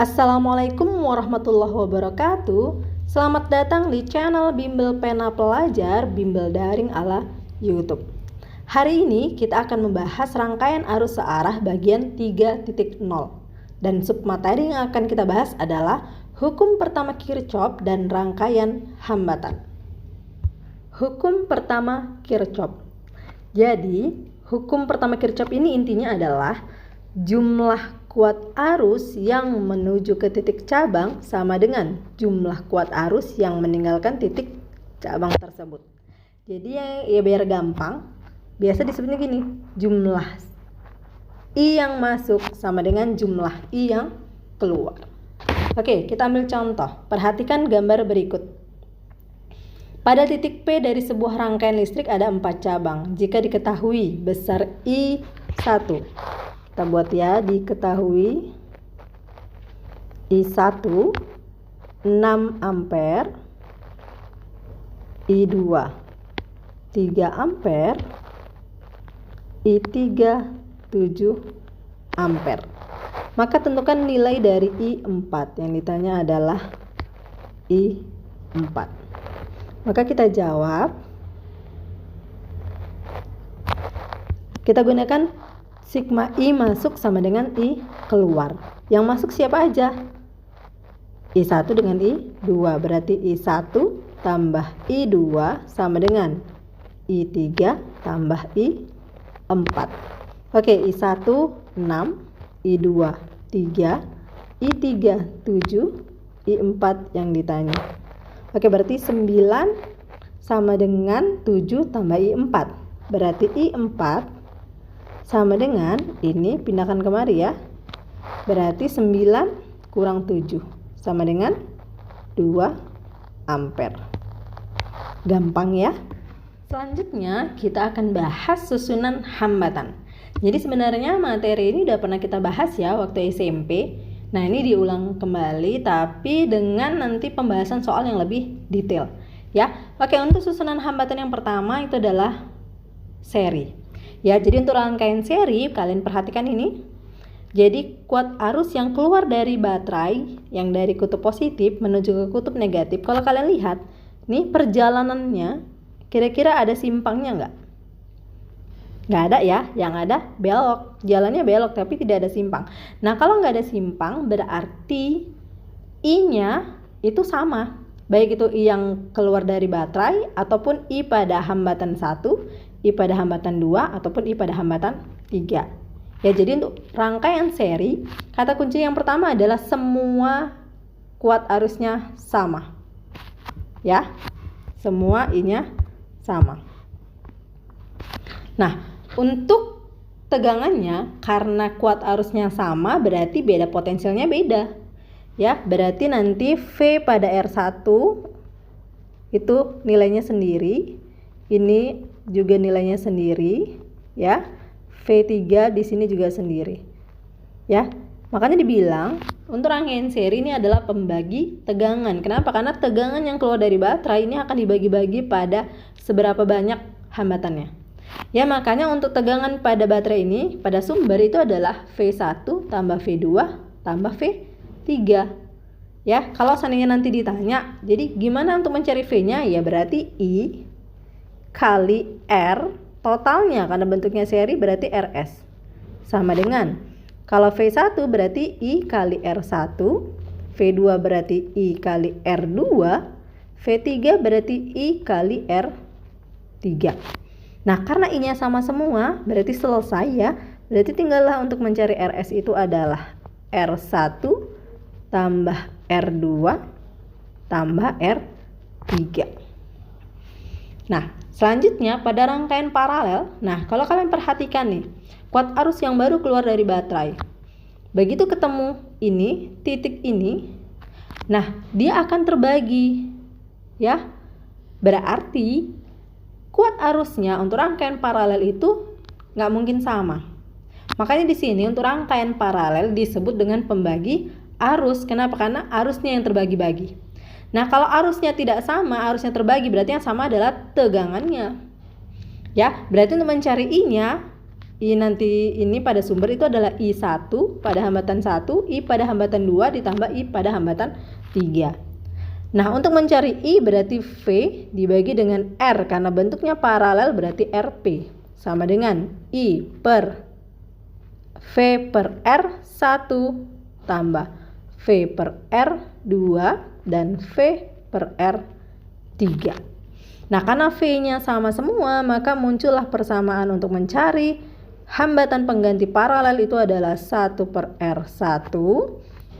Assalamualaikum warahmatullahi wabarakatuh. Selamat datang di channel Bimbel Pena Pelajar Bimbel Daring ala YouTube. Hari ini kita akan membahas rangkaian arus searah bagian 3.0. Dan submateri yang akan kita bahas adalah hukum pertama Kirchhoff dan rangkaian hambatan. Hukum pertama Kirchhoff. Jadi, hukum pertama Kirchhoff ini intinya adalah jumlah kuat arus yang menuju ke titik cabang sama dengan jumlah kuat arus yang meninggalkan titik cabang tersebut. Jadi ya biar gampang, biasa disebutnya gini, jumlah I yang masuk sama dengan jumlah I yang keluar. Oke, kita ambil contoh. Perhatikan gambar berikut. Pada titik P dari sebuah rangkaian listrik ada 4 cabang. Jika diketahui besar I1, kita buat ya, diketahui I1 6 ampere, I2 3 ampere, I3 7 ampere. Maka tentukan nilai dari I4. Yang ditanya adalah I4. Maka kita jawab. Kita gunakan sigma I masuk sama dengan I keluar. Yang masuk siapa aja? I1 dengan I2. Berarti I1 tambah I2 sama dengan I3 tambah I4. Oke, I1 6, I2 3, I3 7, I4 yang ditanya. Oke, berarti 9 sama dengan 7 tambah I4. Berarti I4 sama dengan, ini pindahkan kemari ya, berarti 9 kurang 7 sama dengan 2 ampere. Gampang ya. Selanjutnya kita akan bahas susunan hambatan. Jadi sebenarnya materi ini udah pernah kita bahas ya waktu SMP. Nah, ini diulang kembali tapi dengan nanti pembahasan soal yang lebih detail ya. Oke, untuk susunan hambatan yang pertama itu adalah seri. Ya, jadi untuk rangkaian seri kalian perhatikan ini. Jadi kuat arus yang keluar dari baterai yang dari kutub positif menuju ke kutub negatif. Kalau kalian lihat, nih perjalanannya kira-kira ada simpangnya enggak? Nggak ada ya, yang ada belok, jalannya belok tapi tidak ada simpang. Nah, kalau nggak ada simpang berarti I-nya itu sama, baik itu I yang keluar dari baterai ataupun I pada hambatan 1, I pada hambatan 2 ataupun I pada hambatan 3. Ya, jadi untuk rangkaian seri, kata kunci yang pertama adalah semua kuat arusnya sama. Ya, semua I-nya sama. Nah, untuk tegangannya karena kuat arusnya sama berarti beda potensialnya beda. Ya, berarti nanti V pada R1 itu nilainya sendiri. Ini juga nilainya sendiri, ya. V3 di sini juga sendiri. Ya. Makanya dibilang untuk rangkaian seri ini adalah pembagi tegangan. Kenapa? Karena tegangan yang keluar dari baterai ini akan dibagi-bagi pada seberapa banyak hambatannya. Ya, makanya untuk tegangan pada baterai ini, pada sumber itu adalah V1 tambah V2 tambah V3. Ya, kalau seandainya nanti ditanya, jadi gimana untuk mencari V-nya? Ya berarti I kali R totalnya, karena bentuknya seri berarti RS. Sama dengan, kalau V1 berarti I kali R1, V2 berarti I kali R2, V3 berarti I kali R3. Nah, karena I-nya sama semua, berarti selesai ya. Berarti tinggallah untuk mencari RS itu adalah R1 tambah R2 tambah R3. Nah, selanjutnya pada rangkaian paralel. Nah, kalau kalian perhatikan nih, kuat arus yang baru keluar dari baterai. Begitu ketemu ini, titik ini, nah, dia akan terbagi. Ya. Berarti kuat arusnya untuk rangkaian paralel itu nggak mungkin sama. Makanya di sini untuk rangkaian paralel disebut dengan pembagi arus. Kenapa? Karena arusnya yang terbagi-bagi. Nah, kalau arusnya tidak sama, arusnya terbagi, berarti yang sama adalah tegangannya. Ya, berarti untuk mencari I-nya I nanti ini pada sumber itu adalah I1 pada hambatan 1, I pada hambatan 2 ditambah I pada hambatan 3. Nah, untuk mencari I berarti V dibagi dengan R karena bentuknya paralel berarti RP sama dengan I per V per R1 tambah V per R2 dan V per R3. Nah, karena V-nya sama semua, maka muncullah persamaan untuk mencari hambatan pengganti paralel itu adalah 1 per R1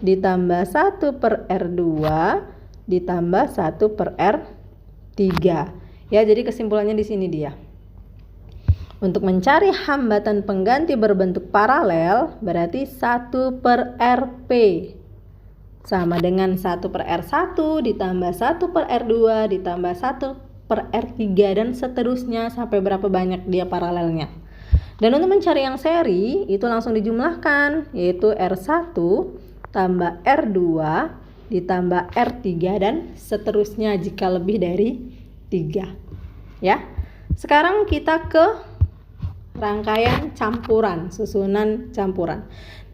ditambah 1 per R2 ditambah 1 per R3. Ya, jadi kesimpulannya di sini dia. Untuk mencari hambatan pengganti berbentuk paralel berarti 1 per RP sama dengan 1 per R1 ditambah 1 per R2 ditambah 1 per R3 dan seterusnya sampai berapa banyak dia paralelnya. Dan untuk mencari yang seri itu langsung dijumlahkan, yaitu R1 tambah R2 ditambah R3 dan seterusnya jika lebih dari 3. Ya. Sekarang kita ke rangkaian campuran, susunan campuran.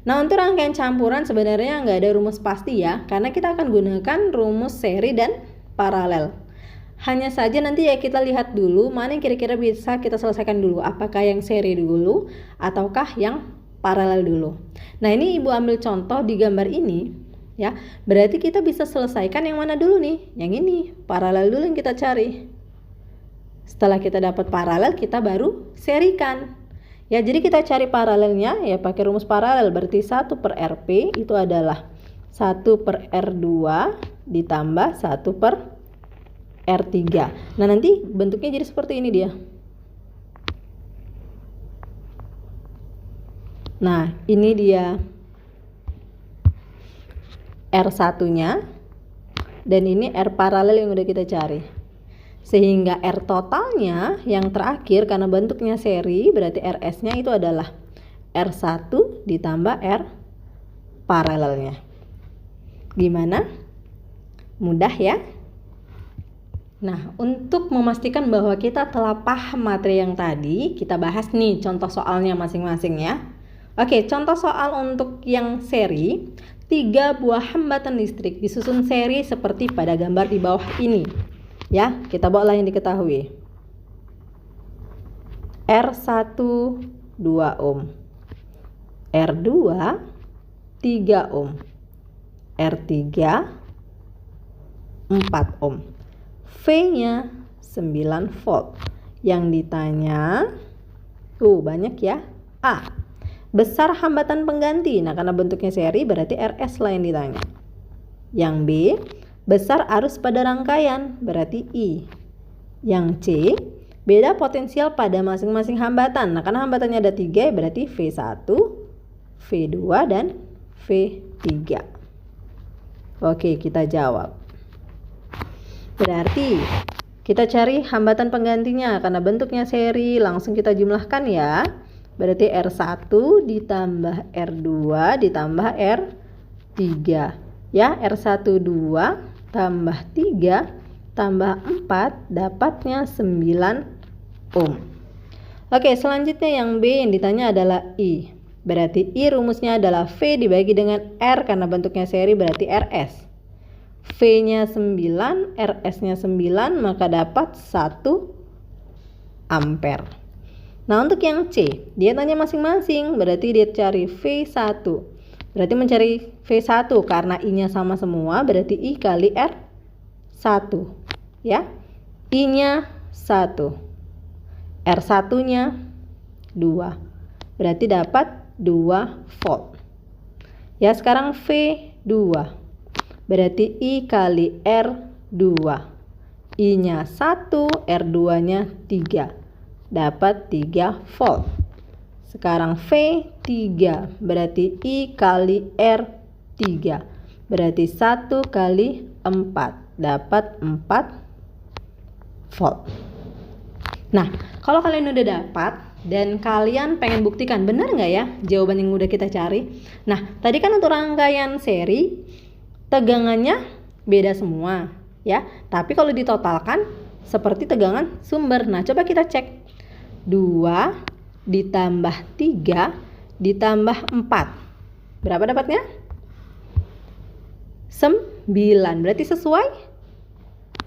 Nah, untuk rangkaian campuran sebenarnya nggak ada rumus pasti ya, karena kita akan gunakan rumus seri dan paralel. Hanya saja nanti ya kita lihat dulu mana yang kira-kira bisa kita selesaikan dulu, apakah yang seri dulu ataukah yang paralel dulu. Nah, ini Ibu ambil contoh di gambar ini ya. Berarti kita bisa selesaikan yang mana dulu nih? Yang ini, paralel dulu yang kita cari. Setelah kita dapat paralel, kita baru serikan. Ya, jadi kita cari paralelnya ya pakai rumus paralel, berarti 1 per RP itu adalah 1 per R2 ditambah 1 per R3. Nah, nanti bentuknya jadi seperti ini dia. Nah, ini dia R1-nya dan ini R paralel yang udah kita cari. Sehingga R totalnya yang terakhir karena bentuknya seri berarti RS-nya itu adalah R1 ditambah R paralelnya. Gimana? Mudah ya? Nah, untuk memastikan bahwa kita telah paham materi yang tadi, kita bahas nih contoh soalnya masing-masing ya. Oke, contoh soal untuk yang seri, 3 buah hambatan listrik disusun seri seperti pada gambar di bawah ini. Ya, kita bawalah yang diketahui. R1 2 ohm, R2 3 ohm, R3 4 ohm. V-nya 9 volt. Yang ditanya banyak ya. A. Besar hambatan pengganti. Nah, karena bentuknya seri berarti RS lah yang ditanya. Yang B. Besar arus pada rangkaian berarti I. Yang C. Beda potensial pada masing-masing hambatan. Nah, karena hambatannya ada 3 berarti V1, V2 dan V3. Oke, kita jawab. Berarti kita cari hambatan penggantinya karena bentuknya seri, langsung kita jumlahkan ya. Berarti R1 ditambah R2 ditambah R3. Ya, R1 2 tambah 3 tambah 4 dapatnya 9 ohm. Oke, selanjutnya yang B yang ditanya adalah I. Berarti I rumusnya adalah V dibagi dengan R karena bentuknya seri berarti RS. V-nya 9, RS-nya 9, maka dapat 1 ampere. Nah, untuk yang C, dia tanya masing-masing, berarti dia cari V1. Berarti mencari V1 karena I-nya sama semua, berarti I kali R1. Ya, I-nya 1, R1-nya 2. Berarti dapat 2 volt. Ya, sekarang V2. Berarti I kali R2. I-nya 1, R2-nya 3. Dapat 3 volt. Sekarang V3. Berarti I kali R3. Berarti 1 kali 4. Dapat 4 volt. Nah, kalau kalian udah dapat dan kalian pengen buktikan benar nggak ya jawaban yang udah kita cari. Nah, tadi kan untuk rangkaian seri tegangannya beda semua ya, tapi kalau ditotalkan seperti tegangan sumber. Nah, coba kita cek 2 ditambah 3 ditambah 4. Berapa dapatnya? 9. Berarti sesuai?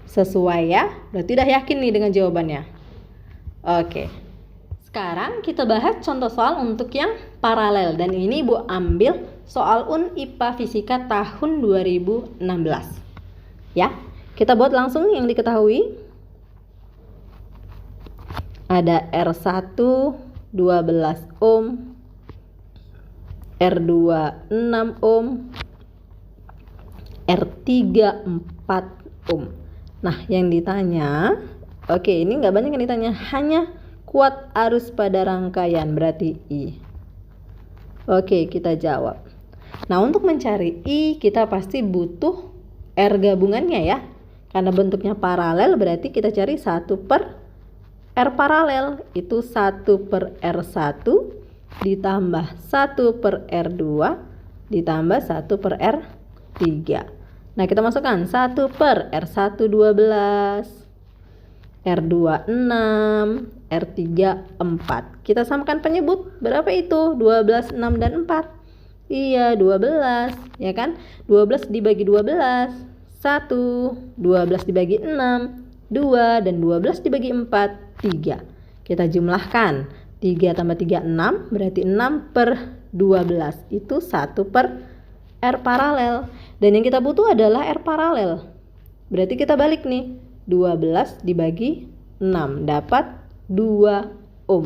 Sesuai ya. Berarti udah yakin nih dengan jawabannya. Oke. Sekarang kita bahas contoh soal untuk yang paralel. Dan ini Ibu ambil soal UN IPA Fisika tahun 2016. Ya, kita buat langsung yang diketahui. Ada R1 12 ohm, R2 6 ohm, R3 4 ohm. Nah, yang ditanya, oke, ini nggak banyak yang ditanya, hanya kuat arus pada rangkaian, berarti I. Oke, kita jawab. Nah, untuk mencari I, kita pasti butuh R gabungannya ya. Karena bentuknya paralel, berarti kita cari 1 per R paralel. Itu 1 per R1 ditambah 1 per R2 ditambah 1 per R3. Nah, kita masukkan 1 per R1 12, R2 6, R3 4. Kita samakan penyebut. Berapa itu? 12, 6 dan 4. Iya, 12, ya kan? 12 dibagi 12, 1, 12 dibagi 6, 2, dan 12 dibagi 4, 3. Kita jumlahkan. 3 tambah 3, 6, berarti 6 per 12. Itu 1 per R paralel. Dan yang kita butuh adalah R paralel. Berarti kita balik nih. 12 dibagi 6 dapat 2 ohm.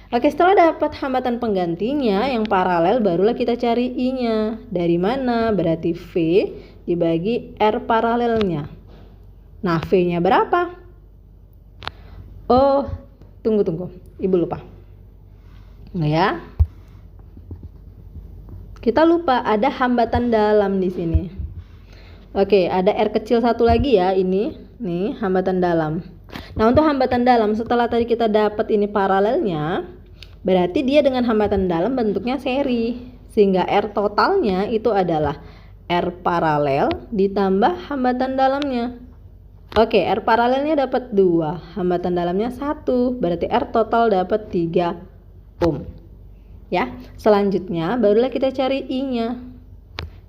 Oke, setelah dapat hambatan penggantinya yang paralel, barulah kita cari I-nya. Dari mana? Berarti V dibagi R paralelnya. Nah, V-nya berapa? Oh, tunggu. Ibu lupa. Nah ya. Kita lupa ada hambatan dalam di sini. Oke, ada R kecil satu lagi ya, ini. Nih, hambatan dalam. Nah, untuk hambatan dalam setelah tadi kita dapat ini paralelnya, berarti dia dengan hambatan dalam bentuknya seri. Sehingga R totalnya itu adalah R paralel ditambah hambatan dalamnya. Oke, R paralelnya dapat 2, hambatan dalamnya 1, berarti R total dapat 3 ohm. Ya, selanjutnya barulah kita cari I-nya,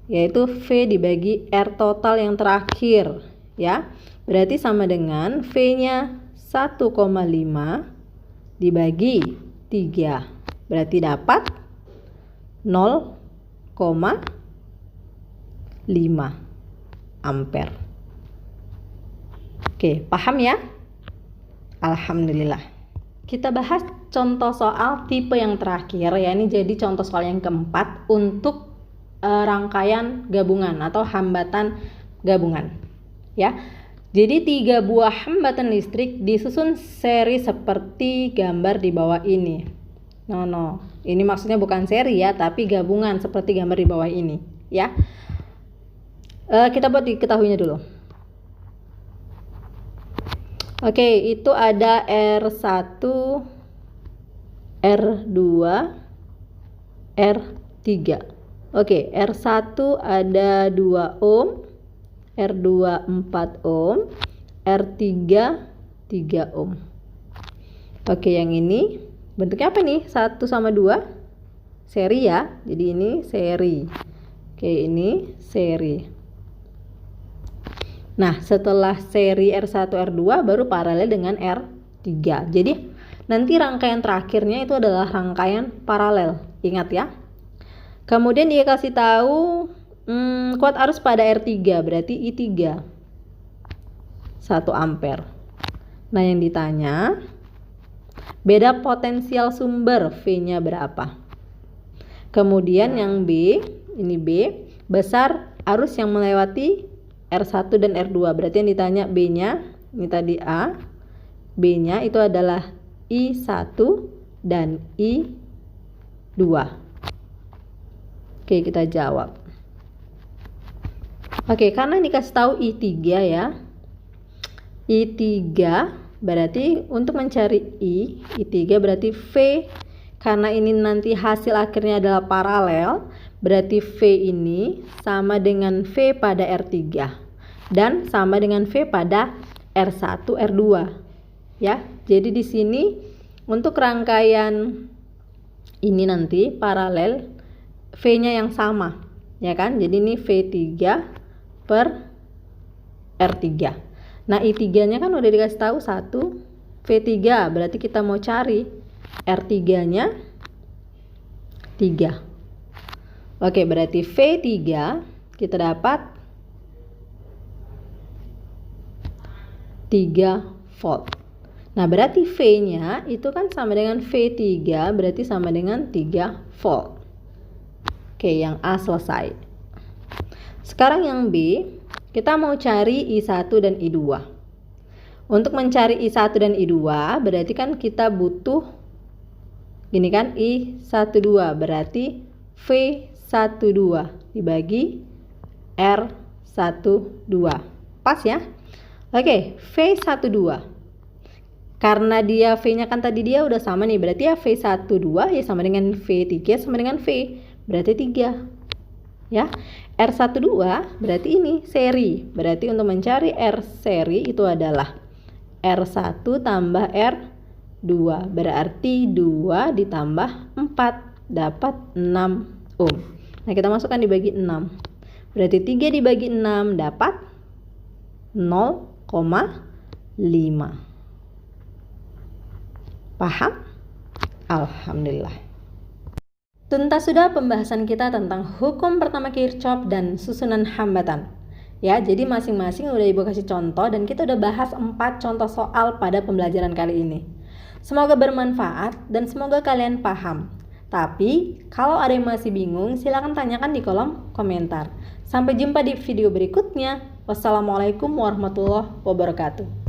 yaitu V dibagi R total yang terakhir, ya. Berarti sama dengan V-nya 1,5 dibagi 3. Berarti dapat 0,5 ampere. Oke, paham ya? Alhamdulillah. Kita bahas contoh soal tipe yang terakhir ya. Ini jadi contoh soal yang keempat untuk rangkaian gabungan atau hambatan gabungan. Ya. Jadi 3 buah hambatan listrik disusun seri seperti gambar di bawah ini. No. Ini maksudnya bukan seri ya, tapi gabungan seperti gambar di bawah ini, ya. Kita buat diketahuinya dulu. Oke, itu ada R1, R2, R3. Oke, R1 ada 2 ohm, R2 4 ohm, R3 3 ohm. Oke, yang ini bentuknya apa nih? 1 sama 2 seri ya. Jadi ini seri. Oke, ini seri. Nah, setelah seri R1, R2 baru paralel dengan R3. Jadi, nanti rangkaian terakhirnya itu adalah rangkaian paralel. Ingat ya. Kemudian dia kasih tahu kuat arus pada R3, berarti I3. 1 ampere. Nah, yang ditanya, beda potensial sumber V-nya berapa? Kemudian yang B, ini B, besar arus yang melewati R1 dan R2. Berarti yang ditanya B-nya, ini tadi A, B-nya itu adalah I1 dan I2. Oke, kita jawab. Oke, karena dikasih tahu I3 ya. I3 berarti untuk mencari I3 berarti V, karena ini nanti hasil akhirnya adalah paralel, berarti V ini sama dengan V pada R3 dan sama dengan V pada R1, R2. Ya. Jadi di sini Untuk rangkaian ini nanti paralel V-nya yang sama, ya kan? Jadi ini V3 per R3. Nah, I3-nya kan udah dikasih tahu 1, V3, berarti kita mau cari R3-nya 3. Oke, berarti V3 kita dapat 3 volt. Nah, berarti V-nya itu kan sama dengan V3, berarti sama dengan 3 volt. Oke, yang A selesai. Sekarang yang B, kita mau cari I1 dan I2. Untuk mencari I1 dan I2, berarti kan kita butuh gini kan, I12, berarti V12 dibagi R12. Pas ya? Oke, V12. Karena dia V-nya kan tadi dia udah sama nih, berarti ya V12 ya sama dengan V3 sama dengan V, berarti 3. Ya, R12 berarti ini seri. Berarti untuk mencari R seri itu adalah R1 tambah R2. Berarti 2 ditambah 4 dapat 6 ohm. Nah, kita masukkan dibagi 6. Berarti 3 dibagi 6 dapat 0,5. Paham? Alhamdulillah. Tuntas sudah pembahasan kita tentang hukum pertama Kirchhoff dan susunan hambatan. Ya, jadi masing-masing udah Ibu kasih contoh dan kita udah bahas 4 contoh soal pada pembelajaran kali ini. Semoga bermanfaat dan semoga kalian paham. Tapi, kalau ada yang masih bingung, silakan tanyakan di kolom komentar. Sampai jumpa di video berikutnya. Wassalamualaikum warahmatullahi wabarakatuh.